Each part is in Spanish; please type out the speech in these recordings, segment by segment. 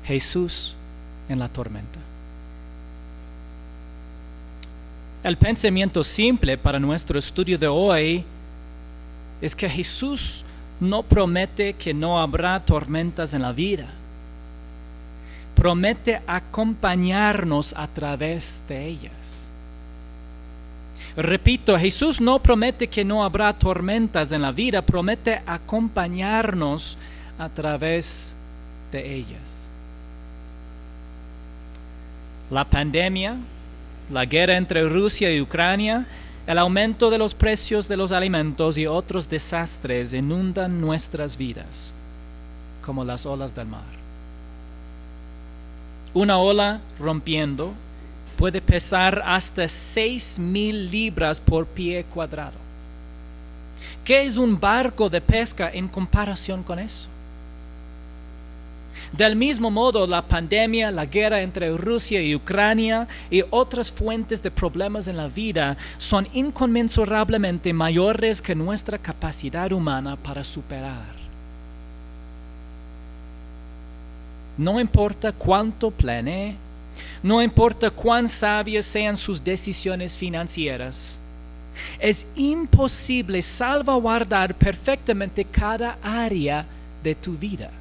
Jesús en la tormenta. El pensamiento simple para nuestro estudio de hoy es que Jesús no promete que no habrá tormentas en la vida. Promete acompañarnos a través de ellas. Repito, Jesús no promete que no habrá tormentas en la vida, promete acompañarnos a través de ellas. La pandemia, la guerra entre Rusia y Ucrania, el aumento de los precios de los alimentos y otros desastres inundan nuestras vidas, como las olas del mar. Una ola rompiendo puede pesar hasta 6,000 libras por pie cuadrado. ¿Qué es un barco de pesca en comparación con eso? Del mismo modo, la pandemia, la guerra entre Rusia y Ucrania y otras fuentes de problemas en la vida son inconmensurablemente mayores que nuestra capacidad humana para superar. No importa cuánto planee, no importa cuán sabias sean sus decisiones financieras, es imposible salvaguardar perfectamente cada área de tu vida.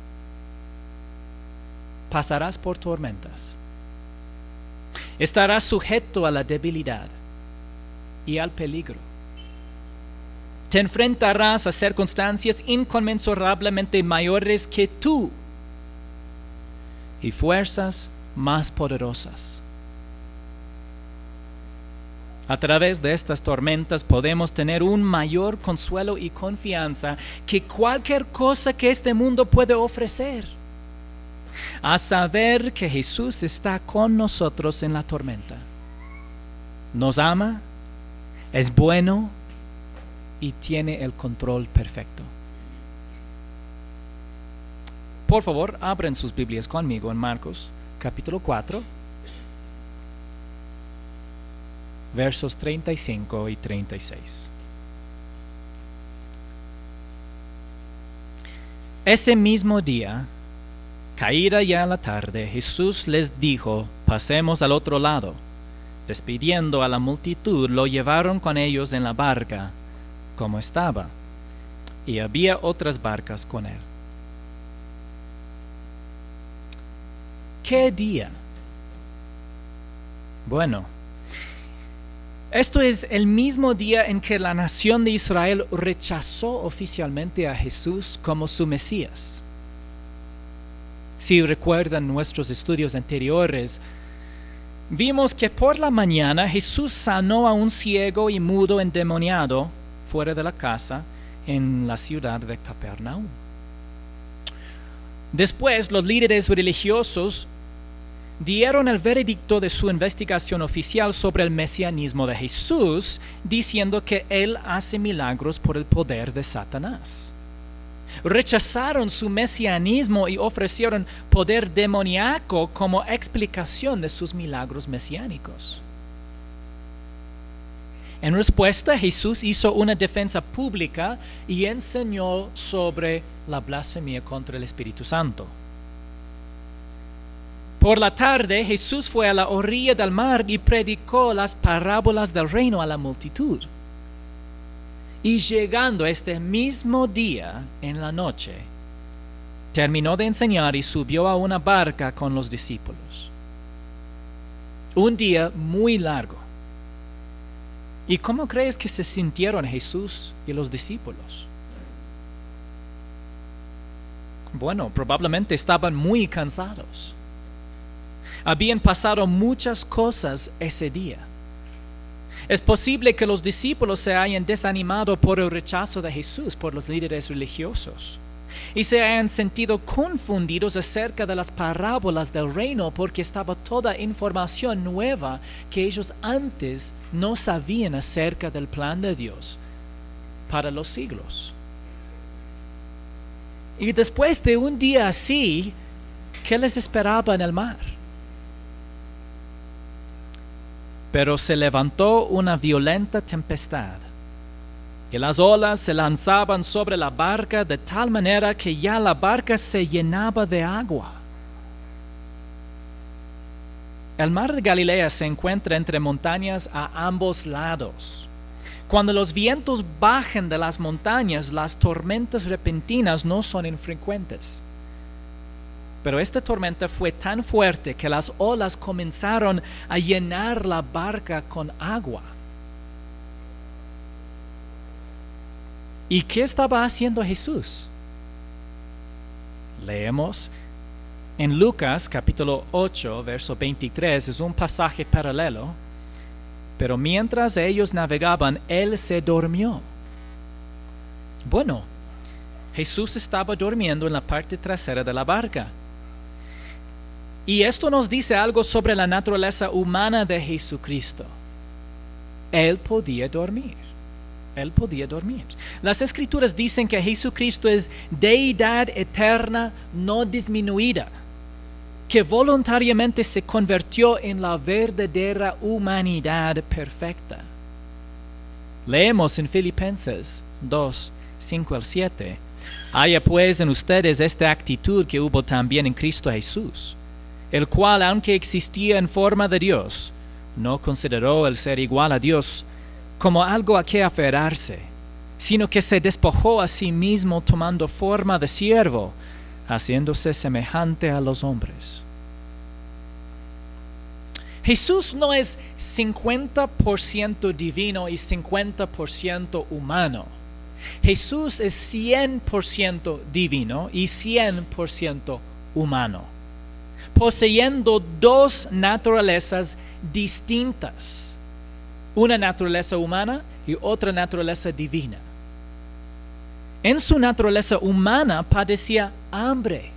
Pasarás por tormentas. Estarás sujeto a la debilidad y al peligro. Te enfrentarás a circunstancias inconmensurablemente mayores que tú y fuerzas más poderosas. A través de estas tormentas podemos tener un mayor consuelo y confianza que cualquier cosa que este mundo puede ofrecer. A saber que Jesús está con nosotros en la tormenta. Nos ama, es bueno y tiene el control perfecto. Por favor, abren sus Biblias conmigo en Marcos, capítulo 4, versos 35 y 36. Ese mismo día, caída ya la tarde, Jesús les dijo: pasemos al otro lado. Despidiendo a la multitud, lo llevaron con ellos en la barca, como estaba, y había otras barcas con él. ¿Qué día? Bueno, esto es el mismo día en que la nación de Israel rechazó oficialmente a Jesús como su Mesías. Si recuerdan nuestros estudios anteriores, vimos que por la mañana Jesús sanó a un ciego y mudo endemoniado fuera de la casa en la ciudad de Capernaum. Después, los líderes religiosos dieron el veredicto de su investigación oficial sobre el mesianismo de Jesús, diciendo que él hace milagros por el poder de Satanás. Rechazaron su mesianismo y ofrecieron poder demoníaco como explicación de sus milagros mesiánicos. En respuesta, Jesús hizo una defensa pública y enseñó sobre la blasfemia contra el Espíritu Santo. Por la tarde, Jesús fue a la orilla del mar y predicó las parábolas del reino a la multitud. Y llegando este mismo día en la noche, terminó de enseñar y subió a una barca con los discípulos. Un día muy largo. ¿Y cómo crees que se sintieron Jesús y los discípulos? Bueno, probablemente estaban muy cansados. Habían pasado muchas cosas ese día. Es posible que los discípulos se hayan desanimado por el rechazo de Jesús por los líderes religiosos y se hayan sentido confundidos acerca de las parábolas del reino porque estaba toda información nueva que ellos antes no sabían acerca del plan de Dios para los siglos. Y después de un día así, ¿qué les esperaba en el mar? Pero se levantó una violenta tempestad, y las olas se lanzaban sobre la barca de tal manera que ya la barca se llenaba de agua. El mar de Galilea se encuentra entre montañas a ambos lados. Cuando los vientos bajan de las montañas, las tormentas repentinas no son infrecuentes. Pero esta tormenta fue tan fuerte que las olas comenzaron a llenar la barca con agua. ¿Y qué estaba haciendo Jesús? Leemos en Lucas capítulo 8, verso 23, es un pasaje paralelo. Pero mientras ellos navegaban, él se durmió. Bueno, Jesús estaba durmiendo en la parte trasera de la barca. Y esto nos dice algo sobre la naturaleza humana de Jesucristo. Él podía dormir. Él podía dormir. Las Escrituras dicen que Jesucristo es deidad eterna, no disminuida, que voluntariamente se convirtió en la verdadera humanidad perfecta. Leemos en Filipenses 2, 5 al 7. Haya pues en ustedes esta actitud que hubo también en Cristo Jesús, el cual, aunque existía en forma de Dios, no consideró el ser igual a Dios como algo a que aferrarse, sino que se despojó a sí mismo tomando forma de siervo, haciéndose semejante a los hombres. Jesús no es 50% divino y 50% humano. Jesús es 100% divino y 100% humano, poseyendo dos naturalezas distintas, una naturaleza humana y otra naturaleza divina. En su naturaleza humana padecía hambre,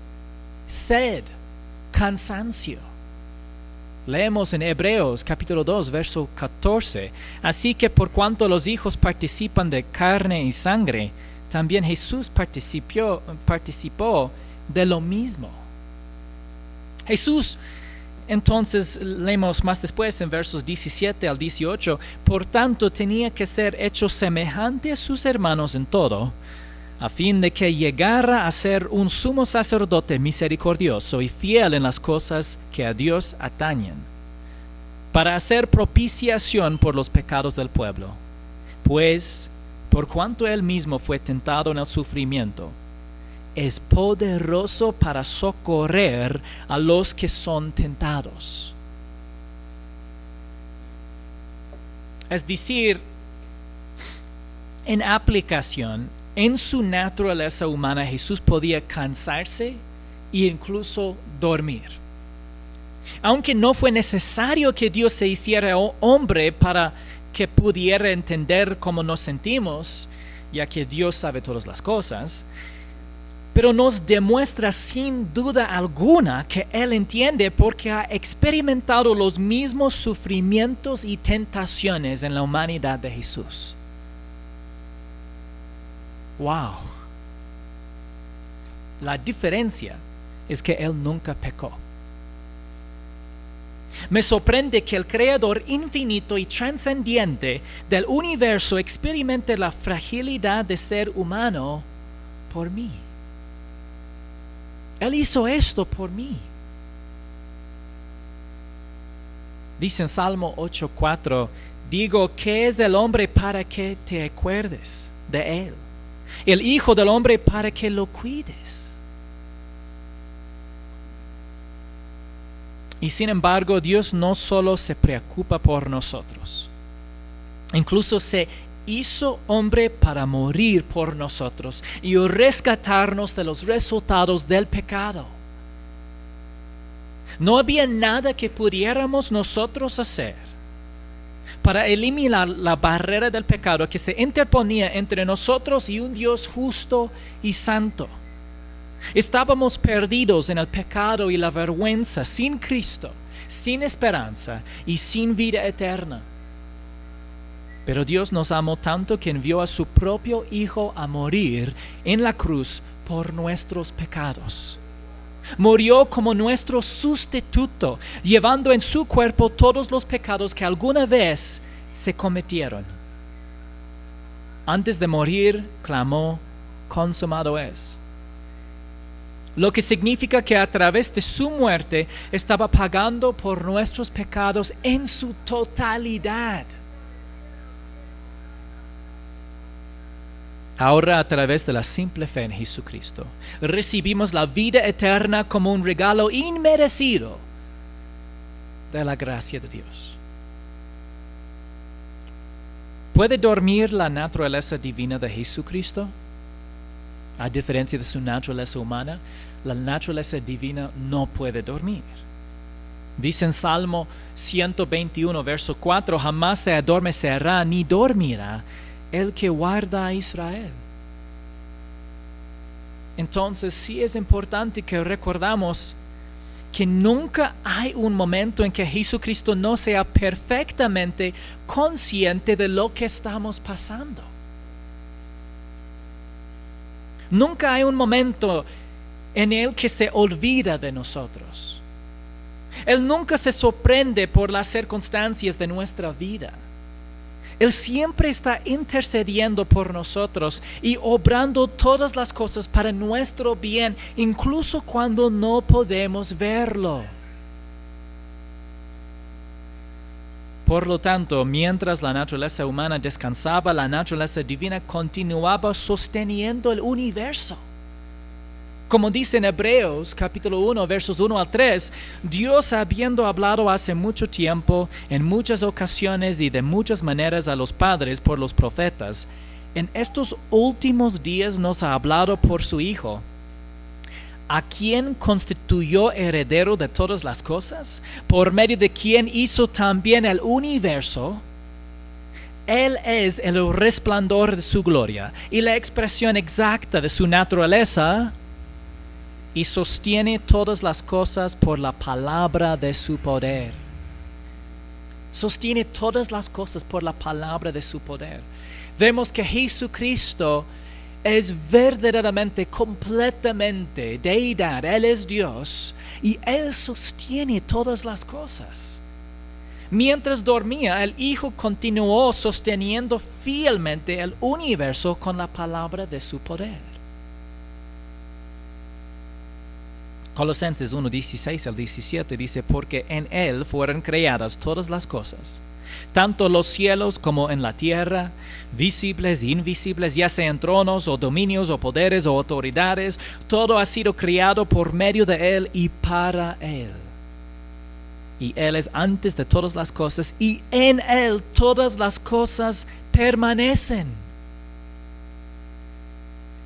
sed, cansancio. Leemos en Hebreos capítulo 2, verso 14. Así que por cuanto los hijos participan de carne y sangre, también Jesús participó de lo mismo. Jesús, entonces, leemos más después en versos 17 al 18, por tanto tenía que ser hecho semejante a sus hermanos en todo, a fin de que llegara a ser un sumo sacerdote misericordioso y fiel en las cosas que a Dios atañen, para hacer propiciación por los pecados del pueblo. Pues, por cuanto él mismo fue tentado en el sufrimiento, es poderoso para socorrer a los que son tentados. Es decir, en aplicación, en su naturaleza humana Jesús podía cansarse e incluso dormir. Aunque no fue necesario que Dios se hiciera hombre para que pudiera entender cómo nos sentimos, ya que Dios sabe todas las cosas, pero nos demuestra sin duda alguna que Él entiende porque ha experimentado los mismos sufrimientos y tentaciones en la humanidad de Jesús. ¡Wow! La diferencia es que Él nunca pecó. Me sorprende que el Creador infinito y trascendiente del universo experimente la fragilidad de ser humano por mí. Él hizo esto por mí. Dice en Salmo 8:4, digo, ¿qué es el hombre para que te acuerdes de él? El Hijo del hombre para que lo cuides. Y sin embargo, Dios no solo se preocupa por nosotros, incluso se hizo hombre para morir por nosotros y rescatarnos de los resultados del pecado. No había nada que pudiéramos nosotros hacer para eliminar la barrera del pecado que se interponía entre nosotros y un Dios justo y santo. Estábamos perdidos en el pecado y la vergüenza, sin Cristo, sin esperanza y sin vida eterna. Pero Dios nos amó tanto que envió a su propio Hijo a morir en la cruz por nuestros pecados. Murió como nuestro sustituto, llevando en su cuerpo todos los pecados que alguna vez se cometieron. Antes de morir, clamó, consumado es. lo que significa que a través de su muerte estaba pagando por nuestros pecados en su totalidad. Ahora, a través de la simple fe en Jesucristo, recibimos la vida eterna como un regalo inmerecido de la gracia de Dios. ¿Puede dormir la naturaleza divina de Jesucristo? A diferencia de su naturaleza humana, la naturaleza divina no puede dormir. Dice en Salmo 121, verso 4, jamás se adormecerá ni dormirá el que guarda a Israel. Entonces sí es importante que recordamos que nunca hay un momento en que Jesucristo no sea perfectamente consciente de lo que estamos pasando. Nunca hay un momento en el que se olvida de nosotros. Él nunca se sorprende por las circunstancias de nuestra vida. Él siempre está intercediendo por nosotros y obrando todas las cosas para nuestro bien, incluso cuando no podemos verlo. Por lo tanto, mientras la naturaleza humana descansaba, la naturaleza divina continuaba sosteniendo el universo. Como dice en Hebreos capítulo 1, versos 1 al 3, Dios, habiendo hablado hace mucho tiempo, en muchas ocasiones y de muchas maneras a los padres por los profetas, en estos últimos días nos ha hablado por su Hijo, a quien constituyó heredero de todas las cosas, por medio de quien hizo también el universo. Él es el resplandor de su gloria y la expresión exacta de su naturaleza, y sostiene todas las cosas por la palabra de su poder. Sostiene todas las cosas por la palabra de su poder. Vemos que Jesucristo es verdaderamente, completamente deidad. Él es Dios y Él sostiene todas las cosas. Mientras dormía, el Hijo continuó sosteniendo fielmente el universo con la palabra de su poder. Colosenses 1, 16 al 17 dice, porque en Él fueron creadas todas las cosas, tanto los cielos como en la tierra, visibles e invisibles, ya sean tronos o dominios o poderes o autoridades, todo ha sido creado por medio de Él y para Él. Y Él es antes de todas las cosas, y en Él todas las cosas permanecen.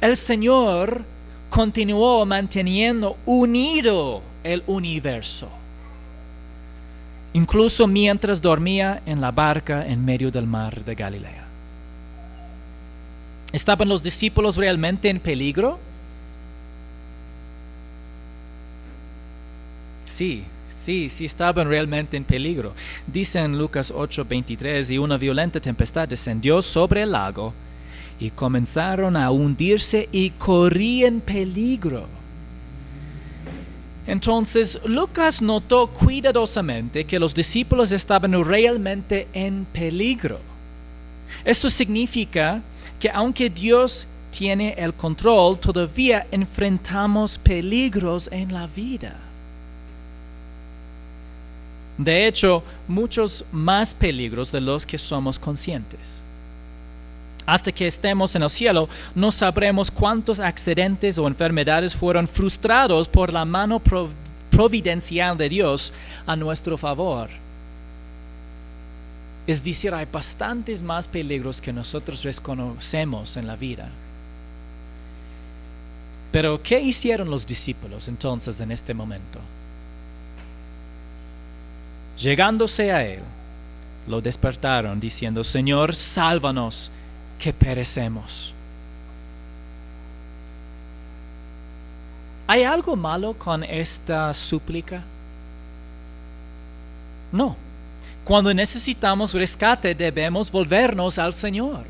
El Señor continuó manteniendo unido el universo, incluso mientras dormía en la barca en medio del mar de Galilea. ¿Estaban los discípulos realmente en peligro? Sí, estaban realmente en peligro. Dice en Lucas 8:23, y una violenta tempestad descendió sobre el lago, y comenzaron a hundirse y corrían peligro. Entonces Lucas notó cuidadosamente que los discípulos estaban realmente en peligro. Esto significa que aunque Dios tiene el control, todavía enfrentamos peligros en la vida. De hecho, muchos más peligros de los que somos conscientes. Hasta que estemos en el cielo, no sabremos cuántos accidentes o enfermedades fueron frustrados por la mano providencial de Dios a nuestro favor. Es decir, hay bastantes más peligros que nosotros desconocemos en la vida. Pero, ¿qué hicieron los discípulos entonces en este momento? Llegándose a Él, lo despertaron diciendo, Señor, sálvanos, que perecemos. ¿Hay algo malo con esta súplica? No. Cuando necesitamos rescate debemos volvernos al Señor.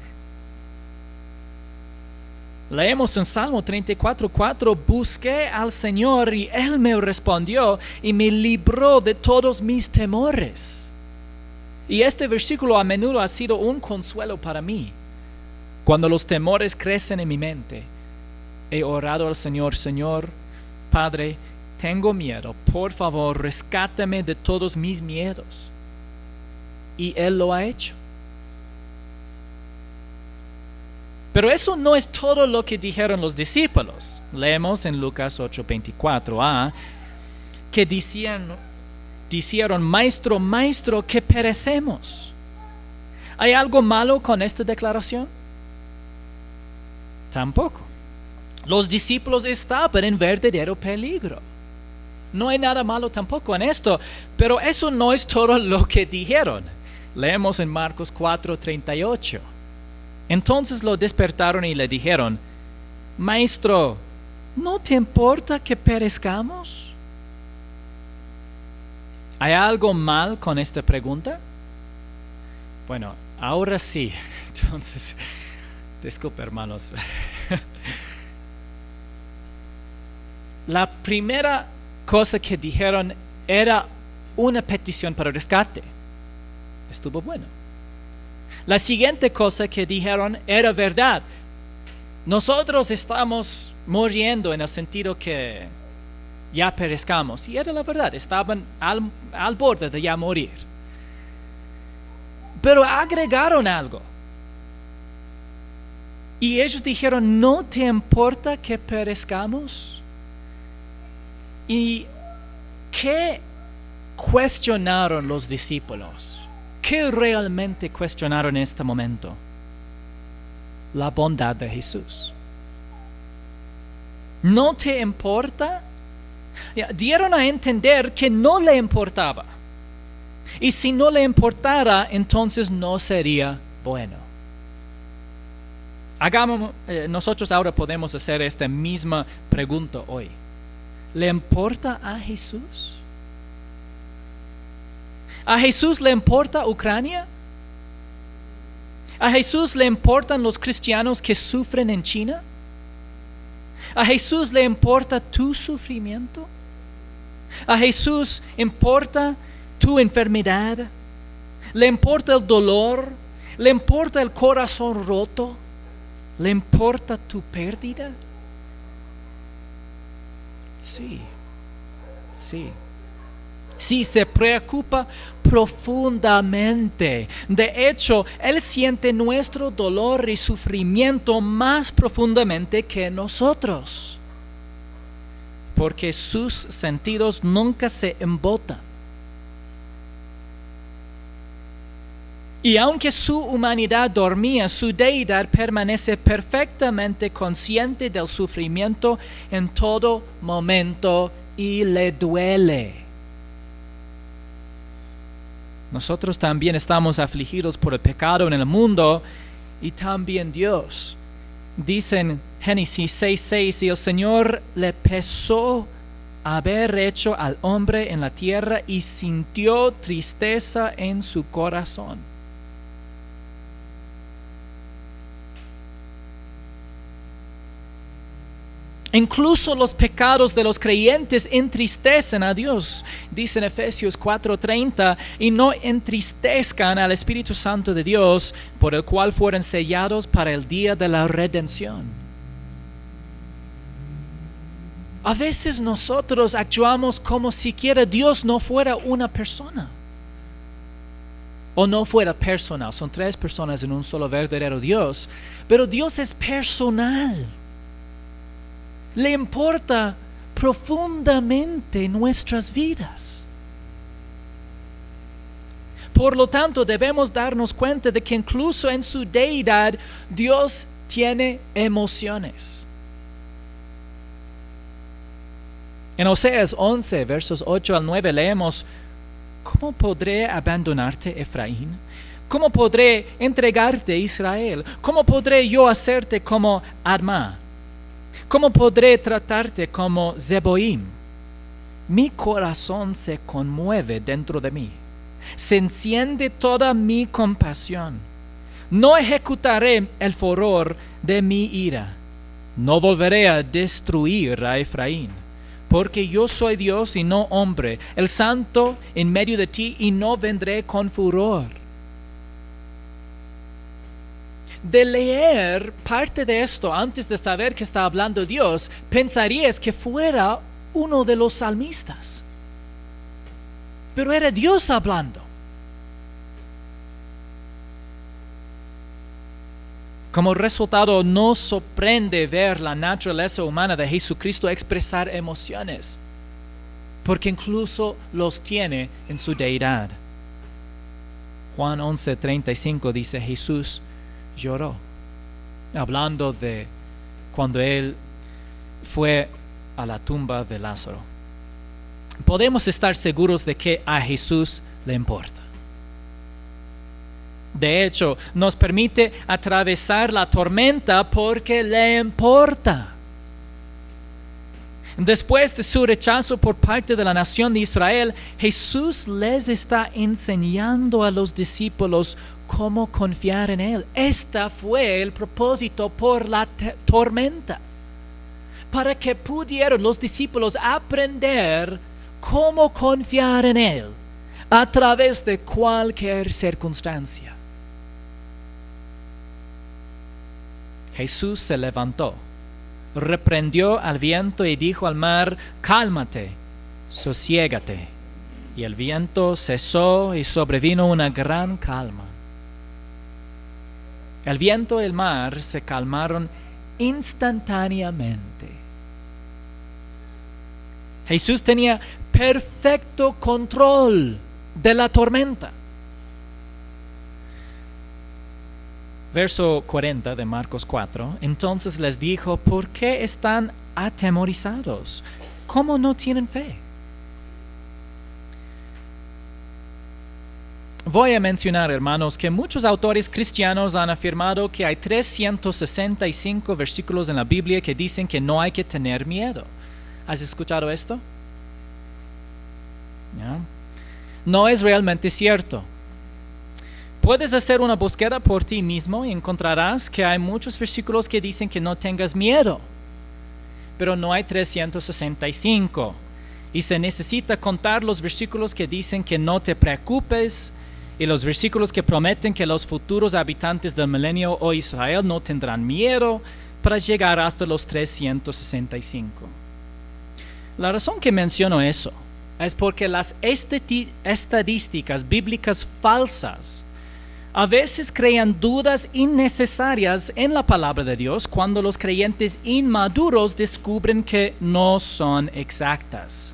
Leemos en Salmo 34:4, busqué al Señor y Él me respondió y me libró de todos mis temores. Y este versículo a menudo ha sido un consuelo para mí. Cuando los temores crecen en mi mente, he orado al Señor, Señor, Padre, tengo miedo, por favor, rescátame de todos mis miedos. Y Él lo ha hecho. Pero eso no es todo lo que dijeron los discípulos. Leemos en Lucas 8:24a, que dijeron, Maestro, Maestro, que perecemos. ¿Hay algo malo con esta declaración? Tampoco. Los discípulos estaban en verdadero peligro. No hay nada malo tampoco en esto, pero eso no es todo lo que dijeron. Leemos en Marcos 4:38. Entonces lo despertaron y le dijeron, Maestro, ¿no te importa que perezcamos? ¿Hay algo mal con esta pregunta? Bueno, ahora sí. Entonces, disculpe, hermanos. La primera cosa que dijeron era una petición para rescate. Estuvo bueno. La siguiente cosa que dijeron era verdad. Nosotros estamos muriendo en el sentido que ya perezcamos. Y era la verdad, estaban al borde de ya morir. Pero agregaron algo. Y ellos dijeron, ¿no te importa que perezcamos? ¿Y qué cuestionaron los discípulos? ¿Qué realmente cuestionaron en este momento? La bondad de Jesús. ¿No te importa? Dieron a entender que no le importaba. Y si no le importara, entonces no sería bueno. Nosotros ahora podemos hacer esta misma pregunta hoy. ¿Le importa a Jesús? ¿A Jesús le importa Ucrania? ¿A Jesús le importan los cristianos que sufren en China? ¿A Jesús le importa tu sufrimiento? ¿A Jesús importa tu enfermedad? ¿Le importa el dolor? ¿Le importa el corazón roto? ¿Le importa tu pérdida? Sí. Sí, se preocupa profundamente. De hecho, Él siente nuestro dolor y sufrimiento más profundamente que nosotros. Porque sus sentidos nunca se embotan. Y aunque su humanidad dormía, su deidad permanece perfectamente consciente del sufrimiento en todo momento y le duele. Nosotros también estamos afligidos por el pecado en el mundo y también Dios. Dicen Génesis 6:6, y el Señor le pesó haber hecho al hombre en la tierra y sintió tristeza en su corazón. Incluso los pecados de los creyentes entristecen a Dios, dice en Efesios 4:30, y no entristezcan al Espíritu Santo de Dios, por el cual fueron sellados para el día de la redención. A veces nosotros actuamos como si siquiera Dios no fuera una persona. O no fuera personal, son tres personas en un solo verdadero Dios, pero Dios es personal. Le importa profundamente nuestras vidas. Por lo tanto, debemos darnos cuenta de que incluso en su deidad, Dios tiene emociones. En Oseas 11, versos 8 al 9, leemos, ¿cómo podré abandonarte, Efraín? ¿Cómo podré entregarte, Israel? ¿Cómo podré yo hacerte como Admá? ¿Cómo podré tratarte como Zeboim? Mi corazón se conmueve dentro de mí. Se enciende toda mi compasión. No ejecutaré el furor de mi ira. No volveré a destruir a Efraín. Porque yo soy Dios y no hombre, el santo en medio de ti, y no vendré con furor. De leer parte de esto antes de saber que está hablando Dios, pensarías que fuera uno de los salmistas. Pero era Dios hablando. Como resultado, nos sorprende ver la naturaleza humana de Jesucristo expresar emociones, porque incluso los tiene en su deidad. Juan 11:35 dice, Jesús lloró, hablando de cuando él fue a la tumba de Lázaro. Podemos estar seguros de que a Jesús le importa. De hecho, nos permite atravesar la tormenta porque le importa. Después de su rechazo por parte de la nación de Israel, Jesús les está enseñando a los discípulos cómo confiar en Él. Este fue el propósito por la tormenta, para que pudieran los discípulos aprender cómo confiar en Él a través de cualquier circunstancia. Jesús se levantó, reprendió al viento y dijo al mar, cálmate, sosiégate. Y el viento cesó y sobrevino una gran calma. El viento y el mar se calmaron instantáneamente. Jesús tenía perfecto control de la tormenta. Verso 40 de Marcos 4. Entonces les dijo, ¿por qué están atemorizados? ¿Cómo no tienen fe? Voy a mencionar, hermanos, que muchos autores cristianos han afirmado que hay 365 versículos en la Biblia que dicen que no hay que tener miedo. ¿Has escuchado esto? ¿Ya? No es realmente cierto. Puedes hacer una búsqueda por ti mismo y encontrarás que hay muchos versículos que dicen que no tengas miedo, pero no hay 365. Y se necesita contar los versículos que dicen que no te preocupes y los versículos que prometen que los futuros habitantes del milenio o Israel no tendrán miedo para llegar hasta los 365. La razón que menciono eso es porque las estadísticas bíblicas falsas a veces crean dudas innecesarias en la palabra de Dios cuando los creyentes inmaduros descubren que no son exactas.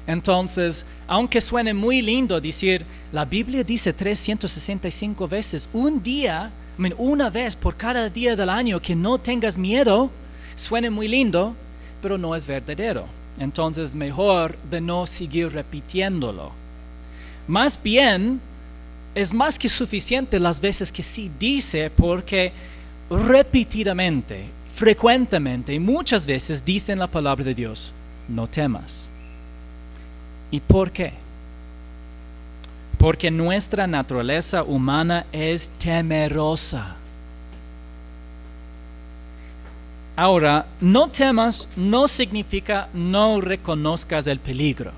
Entonces, aunque suene muy lindo decir, la Biblia dice 365 veces, una vez por cada día del año que no tengas miedo, suena muy lindo, pero no es verdadero. Entonces, mejor de no seguir repitiéndolo. Más bien, es más que suficiente las veces que sí dice, porque repetidamente, frecuentemente y muchas veces dice en la palabra de Dios, no temas. ¿Y por qué? Porque nuestra naturaleza humana es temerosa. Ahora, no temas no significa no reconozcas el peligro.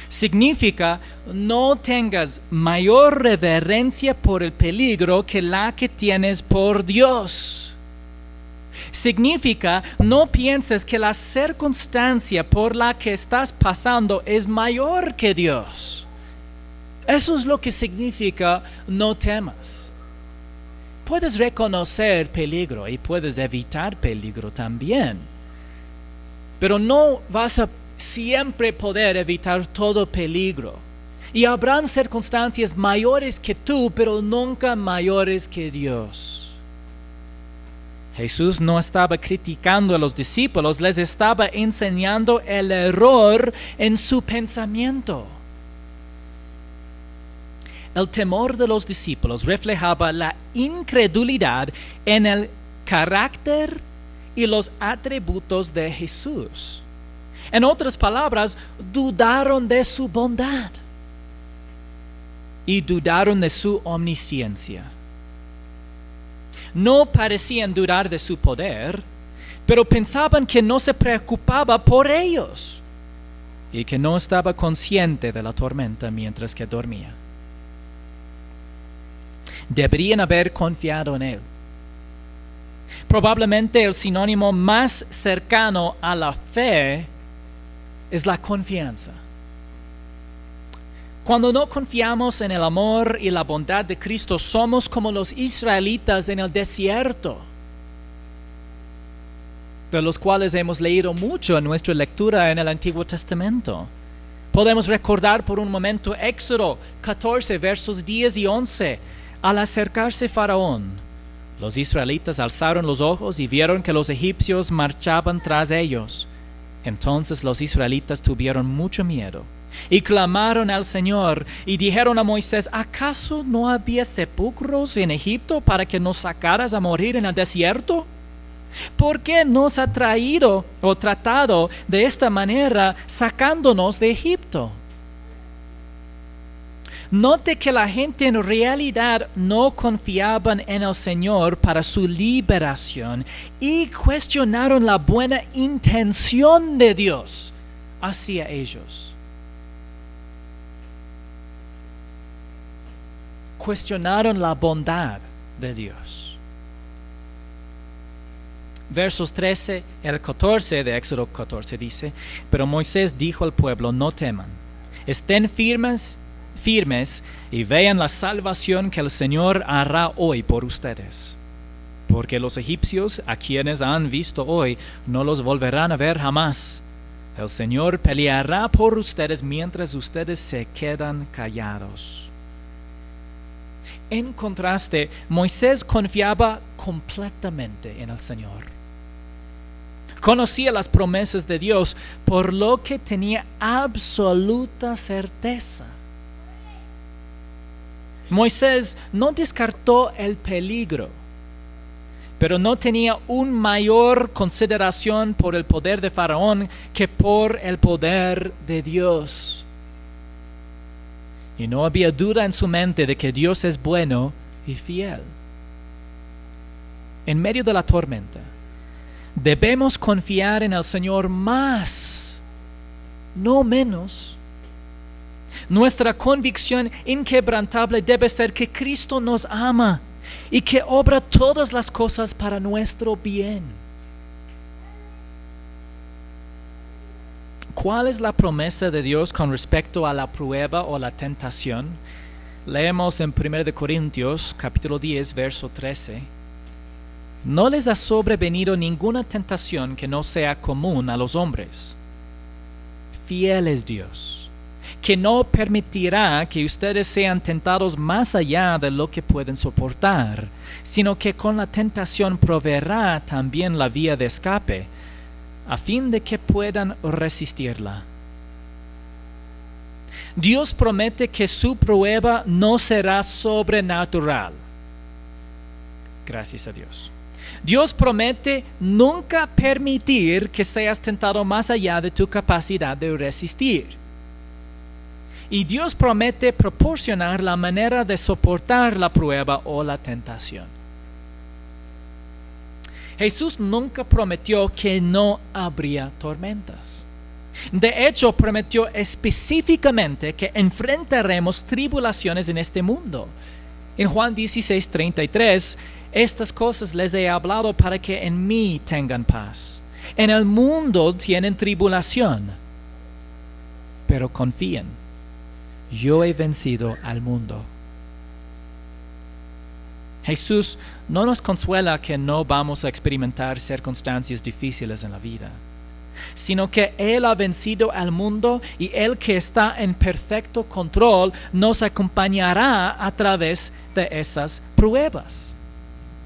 Significa no tengas mayor reverencia por el peligro que la que tienes por Dios. Significa no pienses que la circunstancia por la que estás pasando es mayor que Dios. Eso es lo que significa no temas. Puedes reconocer peligro y puedes evitar peligro también, pero no vas a siempre poder evitar todo peligro. Y habrán circunstancias mayores que tú, pero nunca mayores que Dios. Jesús no estaba criticando a los discípulos, les estaba enseñando el error en su pensamiento. El temor de los discípulos reflejaba la incredulidad en el carácter y los atributos de Jesús. En otras palabras, dudaron de su bondad y dudaron de su omnisciencia. No parecían dudar de su poder, pero pensaban que no se preocupaba por ellos y que no estaba consciente de la tormenta mientras que dormía. Deberían haber confiado en Él. Probablemente el sinónimo más cercano a la fe es la confianza. Cuando no confiamos en el amor y la bondad de Cristo, somos como los israelitas en el desierto, de los cuales hemos leído mucho en nuestra lectura en el Antiguo Testamento. Podemos recordar por un momento Éxodo 14, versos 10 y 11. Al acercarse Faraón, los israelitas alzaron los ojos y vieron que los egipcios marchaban tras ellos. Entonces los israelitas tuvieron mucho miedo y clamaron al Señor y dijeron a Moisés: ¿acaso no había sepulcros en Egipto para que nos sacaras a morir en el desierto? ¿Por qué nos ha traído o tratado de esta manera sacándonos de Egipto? Note que la gente en realidad no confiaban en el Señor para su liberación y cuestionaron la buena intención de Dios hacia ellos. Cuestionaron la bondad de Dios. Versos 13 al 14 de Éxodo 14 dice: pero Moisés dijo al pueblo: no teman, estén firmes y vean la salvación que el Señor hará hoy por ustedes. Porque los egipcios, a quienes han visto hoy, no los volverán a ver jamás. El Señor peleará por ustedes mientras ustedes se quedan callados. En contraste, Moisés confiaba completamente en el Señor. Conocía las promesas de Dios, por lo que tenía absoluta certeza. Moisés no descartó el peligro, pero no tenía una mayor consideración por el poder de Faraón que por el poder de Dios. Y no había duda en su mente de que Dios es bueno y fiel. En medio de la tormenta, debemos confiar en el Señor más, no menos. Nuestra convicción inquebrantable debe ser que Cristo nos ama y que obra todas las cosas para nuestro bien. ¿Cuál es la promesa de Dios con respecto a la prueba o la tentación? Leemos en 1 Corintios capítulo 10, verso 13. No les ha sobrevenido ninguna tentación que no sea común a los hombres. Fiel es Dios, que no permitirá que ustedes sean tentados más allá de lo que pueden soportar, sino que con la tentación proveerá también la vía de escape, a fin de que puedan resistirla. Dios promete que su prueba no será sobrenatural. Gracias a Dios. Dios promete nunca permitir que seas tentado más allá de tu capacidad de resistir. Y Dios promete proporcionar la manera de soportar la prueba o la tentación. Jesús nunca prometió que no habría tormentas. De hecho, prometió específicamente que enfrentaremos tribulaciones en este mundo. En Juan 16:33, estas cosas les he hablado para que en mí tengan paz. En el mundo tienen tribulación, pero confíen, yo he vencido al mundo. Jesús no nos consuela que no vamos a experimentar circunstancias difíciles en la vida, sino que Él ha vencido al mundo y Él, que está en perfecto control, nos acompañará a través de esas pruebas.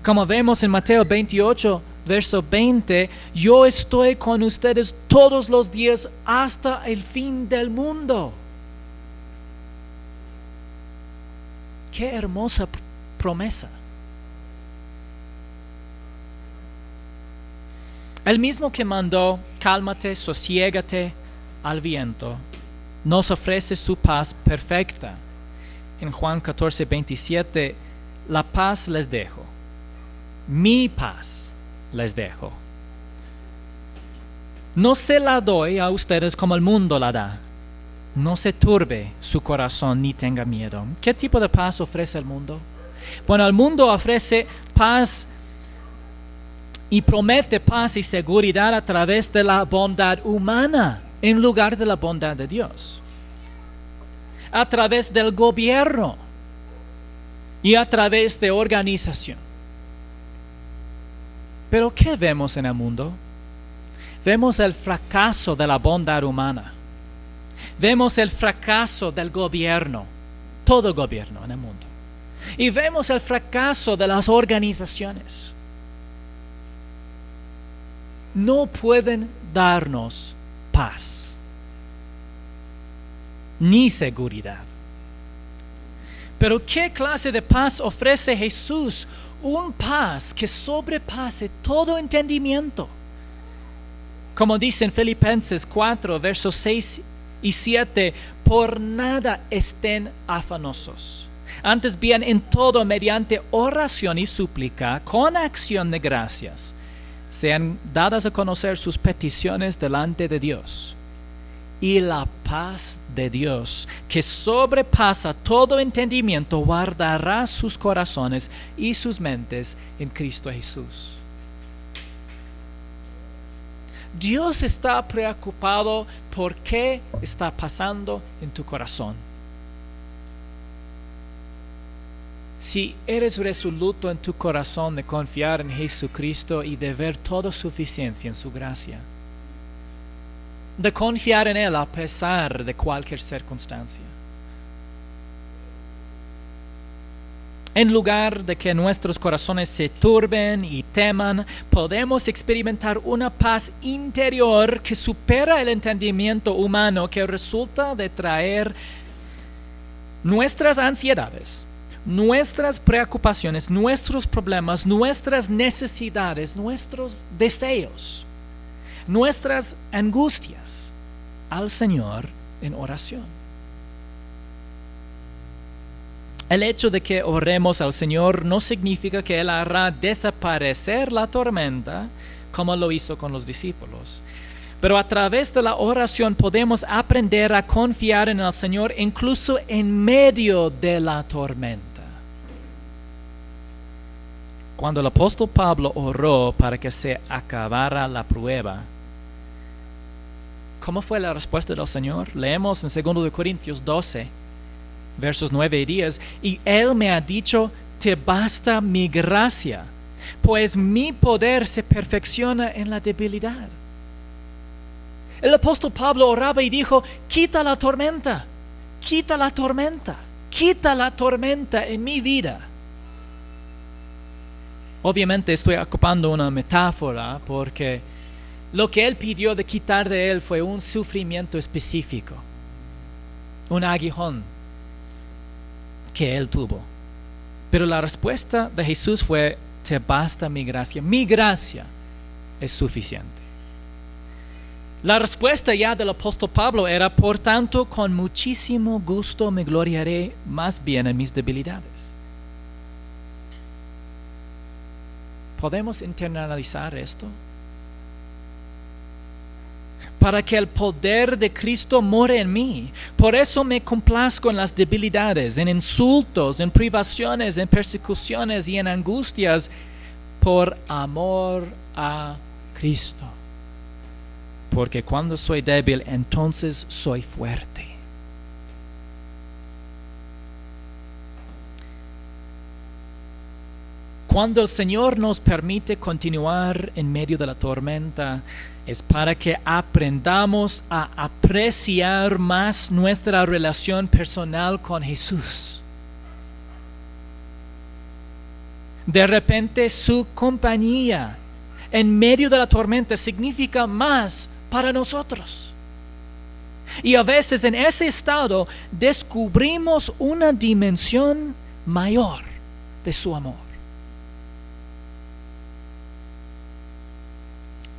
Como vemos en Mateo 28, verso 20, yo estoy con ustedes todos los días hasta el fin del mundo. Qué hermosa promesa. El mismo que mandó: cálmate, sosiégate al viento, nos ofrece su paz perfecta. En Juan 14:27, la paz les dejo, mi paz les dejo. No se la doy a ustedes como el mundo la da. No se turbe su corazón ni tenga miedo. ¿Qué tipo de paz ofrece el mundo? Bueno, el mundo ofrece paz y promete paz y seguridad a través de la bondad humana en lugar de la bondad de Dios, a través del gobierno y a través de organización. Pero ¿qué vemos en el mundo? Vemos el fracaso de la bondad humana. Vemos el fracaso del gobierno, todo gobierno en el mundo. Y vemos el fracaso de las organizaciones. No pueden darnos paz ni seguridad. Pero ¿qué clase de paz ofrece Jesús? Un paz que sobrepase todo entendimiento. Como dice en Filipenses 4, versos 6 y 7, por nada estén afanosos. Antes bien, en todo, mediante oración y súplica, con acción de gracias, sean dadas a conocer sus peticiones delante de Dios. Y la paz de Dios, que sobrepasa todo entendimiento, guardará sus corazones y sus mentes en Cristo Jesús. Dios está preocupado por qué está pasando en tu corazón. Si eres resoluto en tu corazón de confiar en Jesucristo y de ver toda suficiencia en su gracia, de confiar en Él a pesar de cualquier circunstancia, en lugar de que nuestros corazones se turben y teman, podemos experimentar una paz interior que supera el entendimiento humano, que resulta de traer nuestras ansiedades, nuestras preocupaciones, nuestros problemas, nuestras necesidades, nuestros deseos, nuestras angustias al Señor en oración. El hecho de que oremos al Señor no significa que Él hará desaparecer la tormenta como lo hizo con los discípulos. Pero a través de la oración podemos aprender a confiar en el Señor incluso en medio de la tormenta. Cuando el apóstol Pablo oró para que se acabara la prueba, ¿cómo fue la respuesta del Señor? Leemos en 2 Corintios 12, versos 9 y 10. Y Él me ha dicho, te basta mi gracia, pues mi poder se perfecciona en la debilidad. El apóstol Pablo oraba y dijo, quita la tormenta, quita la tormenta, quita la tormenta en mi vida. Obviamente estoy ocupando una metáfora porque lo que Él pidió de quitar de Él fue un sufrimiento específico, un aguijón que Él tuvo. Pero la respuesta de Jesús fue, te basta mi gracia es suficiente. La respuesta ya del apóstol Pablo era, por tanto, con muchísimo gusto me gloriaré más bien en mis debilidades. ¿Podemos internalizar esto? Para que el poder de Cristo more en mí. Por eso me complazco en las debilidades, en insultos, en privaciones, en persecuciones y en angustias, por amor a Cristo. Porque cuando soy débil, entonces soy fuerte. Cuando el Señor nos permite continuar en medio de la tormenta, es para que aprendamos a apreciar más nuestra relación personal con Jesús. De repente su compañía en medio de la tormenta significa más para nosotros. Y a veces en ese estado descubrimos una dimensión mayor de su amor.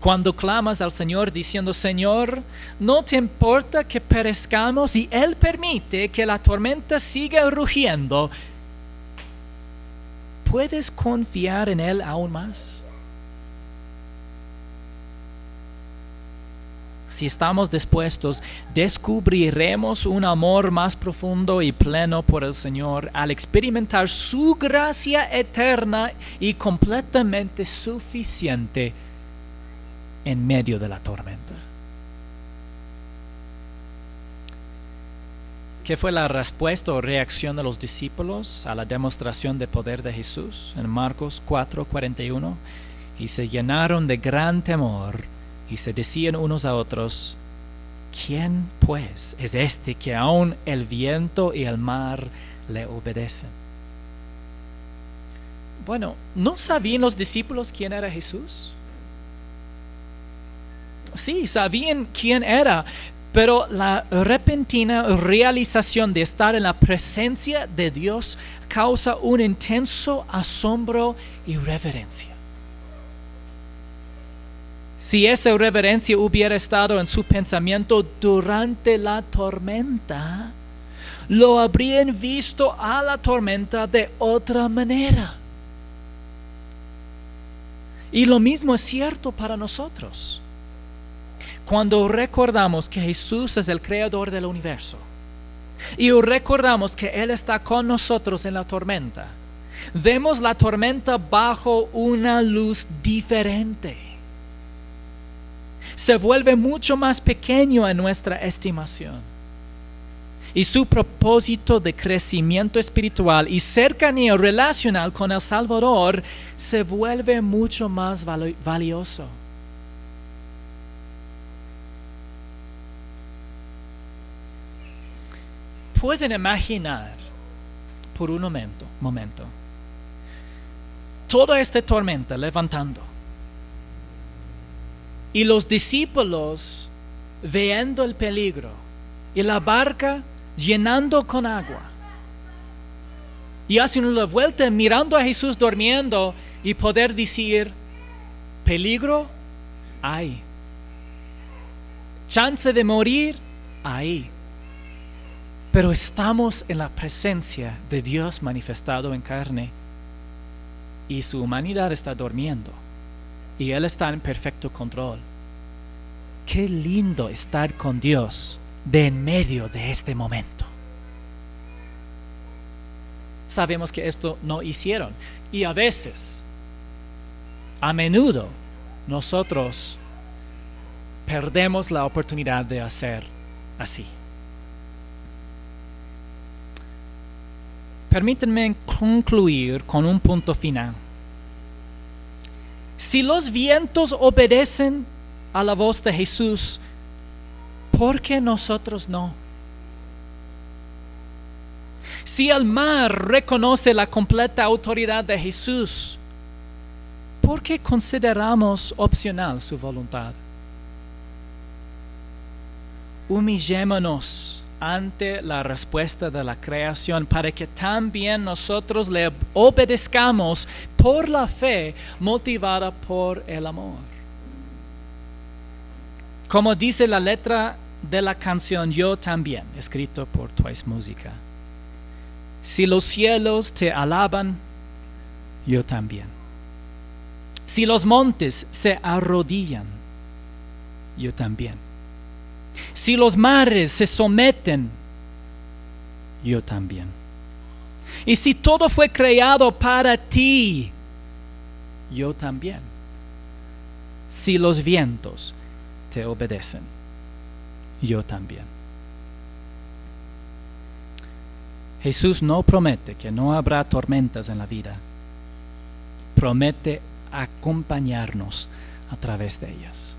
Cuando clamas al Señor diciendo, Señor, ¿no te importa que perezcamos? Y Él permite que la tormenta siga rugiendo, ¿puedes confiar en Él aún más? Si estamos dispuestos, descubriremos un amor más profundo y pleno por el Señor al experimentar su gracia eterna y completamente suficiente en medio de la tormenta. ¿Qué fue la respuesta o reacción de los discípulos a la demostración de poder de Jesús? En Marcos 4:41, y se llenaron de gran temor y se decían unos a otros, ¿quién pues es este que aun el viento y el mar le obedecen? Bueno, ¿no sabían los discípulos quién era Jesús? Sí, sabían quién era, pero la repentina realización de estar en la presencia de Dios causa un intenso asombro y reverencia. Si esa reverencia hubiera estado en su pensamiento durante la tormenta, lo habrían visto a la tormenta de otra manera. Y lo mismo es cierto para nosotros. Cuando recordamos que Jesús es el creador del universo y recordamos que Él está con nosotros en la tormenta, vemos la tormenta bajo una luz diferente. Se vuelve mucho más pequeño en nuestra estimación. Y su propósito de crecimiento espiritual y cercanía relacional con el Salvador se vuelve mucho más valioso. Pueden imaginar por un momento toda esta tormenta levantando y los discípulos viendo el peligro y la barca llenando con agua y haciendo la vuelta mirando a Jesús durmiendo y poder decir, peligro hay, chance de morir hay, pero estamos en la presencia de Dios manifestado en carne y su humanidad está durmiendo y Él está en perfecto control. Qué lindo estar con Dios de en medio de este momento. Sabemos que esto no hicieron y a menudo, nosotros perdemos la oportunidad de hacer así. Permítanme concluir con un punto final. Si los vientos obedecen a la voz de Jesús, ¿por qué nosotros no? Si el mar reconoce la completa autoridad de Jesús, ¿por qué consideramos opcional su voluntad? Humillémonos ante la respuesta de la creación para que también nosotros le obedezcamos por la fe motivada por el amor. Como dice la letra de la canción Yo también, escrito por Twice Música. Si los cielos te alaban, yo también. Si los montes se arrodillan, yo también. Si los mares se someten, yo también. Y si todo fue creado para ti, yo también. Si los vientos te obedecen, yo también. Jesús no promete que no habrá tormentas en la vida. Promete acompañarnos a través de ellas.